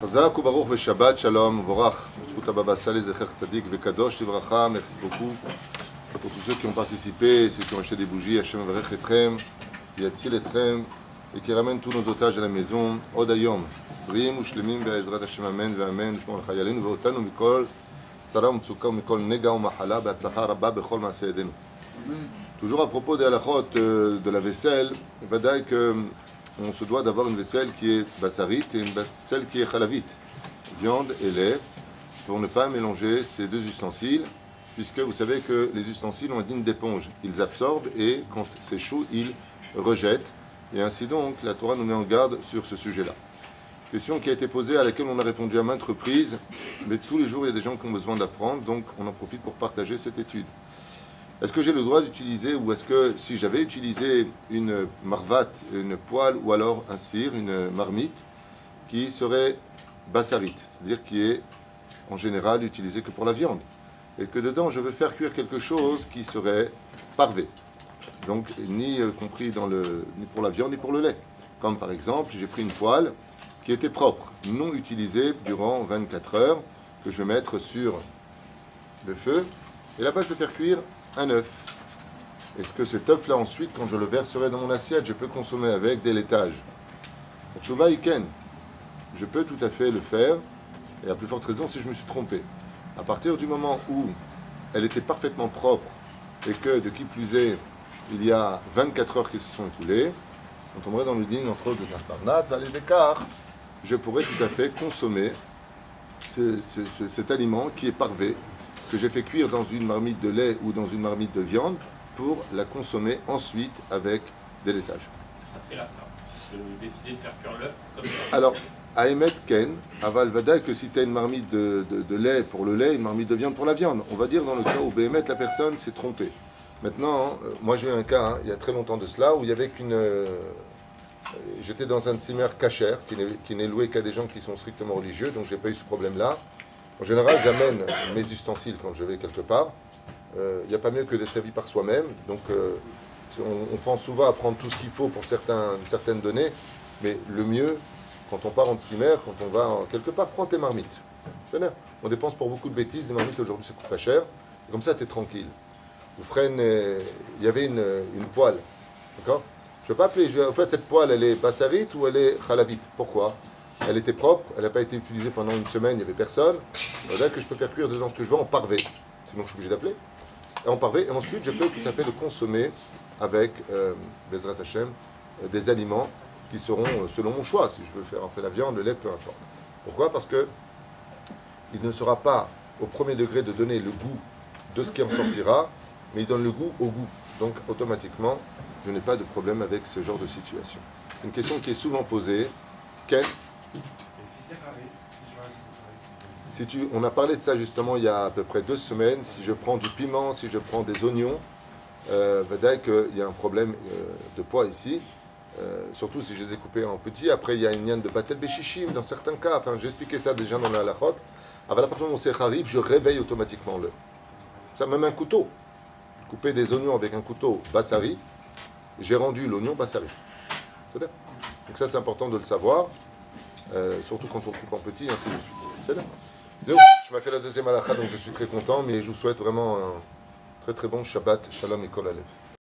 Chazak Baruch Shabbat Shalom Vorach. Merci beaucoup pour tous ceux qui ont participé, ceux qui ont acheté des bougies. Hashem Varech Etrem, Yatzil Etrem, et qui ramènent tous nos otages à la maison. Odayom, Brim Ushlemim Ve'ezrat Hashem Amen Ve'amen. Shmor Chayalenu Ve'otanu Mikol Sara Umtsuka Mikol Nega U'Mahala Be'atzlacha Rabba Bechol Ma'aseh Yedenu. Toujours à propos des halachot de la vaisselle, Vadaï que on se doit d'avoir une vaisselle qui est bassarite et une vaisselle qui est chalavite, viande et lait, pour ne pas mélanger ces deux ustensiles, puisque vous savez que les ustensiles ont un digne d'éponge. Ils absorbent et quand c'est chaud, ils rejettent. Et ainsi donc, la Torah nous met en garde sur ce sujet-là. Question qui a été posée, à laquelle on a répondu à maintes reprises, mais tous les jours, il y a des gens qui ont besoin d'apprendre, donc on en profite pour partager cette étude. Est-ce que j'ai le droit d'utiliser, ou est-ce que si j'avais utilisé une marvate, une poêle, ou alors un cire, une marmite, qui serait bassarite, c'est-à-dire qui est en général utilisée que pour la viande, et que dedans je veux faire cuire quelque chose qui serait parvé, donc ni compris ni pour la viande ni pour le lait. Comme par exemple, j'ai pris une poêle qui était propre, non utilisée durant 24 heures, que je vais mettre sur le feu, et là-bas je vais faire cuire un œuf. Est-ce que cet œuf-là, ensuite, quand je le verserai dans mon assiette, je peux consommer avec des laitages? Tchouva Iken, je peux tout à fait le faire, et à plus forte raison si je me suis trompé. À partir du moment où elle était parfaitement propre, et que, de qui plus est, il y a 24 heures qui se sont écoulées, on tomberait dans le digne entre autres de Narparnat, Vallée d'Écart, je pourrais tout à fait consommer cet aliment qui est parvé, que j'ai fait cuire dans une marmite de lait ou dans une marmite de viande pour la consommer ensuite avec des laitages. Après la fin, de décider de faire cuire l'œuf comme ça. Alors, à émettre Ken, Aval Vada, que si tu as une marmite de lait pour le lait, une marmite de viande pour la viande, on va dire dans le cas où Béhémet, la personne s'est trompée. Maintenant, moi j'ai eu un cas, il y a très longtemps de cela, où il y avait qu'une... j'étais dans un Zimmer kasher, qui n'est loué qu'à des gens qui sont strictement religieux, donc j'ai pas eu ce problème-là. En général, j'amène mes ustensiles quand je vais quelque part. Il n'y a pas mieux que d'être servi par soi-même. Donc, on pense souvent à prendre tout ce qu'il faut pour certaines données. Mais le mieux, quand on part en Tzimmer, quand on va quelque part, prends tes marmites. On dépense pour beaucoup de bêtises. Les marmites, aujourd'hui, ça coûte pas cher. Et comme ça, tu es tranquille. Il y avait une poêle. D'accord? Je ne vais pas appeler. En fait, cette poêle, elle est bassarite ou elle est chalavite? Pourquoi? Elle était propre, elle n'a pas été utilisée pendant une semaine, il n'y avait personne. Là que je peux faire cuire dedans ce que je veux en parvé. Sinon je suis obligé d'appeler. Et en parvé, et ensuite je peux tout à fait le consommer avec Bezrat Hashem, des aliments qui seront selon mon choix. Si je veux faire après la viande, le lait, peu importe. Pourquoi? Parce que il ne sera pas au premier degré de donner le goût de ce qui en sortira, mais il donne le goût au goût. Donc automatiquement, je n'ai pas de problème avec ce genre de situation. Une question qui est souvent posée. Ken? On a parlé de ça justement il y a à peu près 2 semaines. Si je prends du piment, si je prends des oignons, il y a un problème de poids ici, surtout si je les ai coupés en petits. Après, il y a une liane de batel béchichim dans certains cas. Enfin, j'ai expliqué ça déjà dans la halachot. À la partir où on arrive, je réveille automatiquement l'œuf. Ça, même un couteau. Couper des oignons avec un couteau bassari, j'ai rendu l'oignon bassari. C'est-à-dire. Donc ça, c'est important de le savoir, surtout quand on coupe en petit, ainsi de suite. C'est-à-dire. Donc, je m'ai fait la deuxième halakha, donc je suis très content, mais je vous souhaite vraiment un très très bon Shabbat, Shalom et Kol Alev.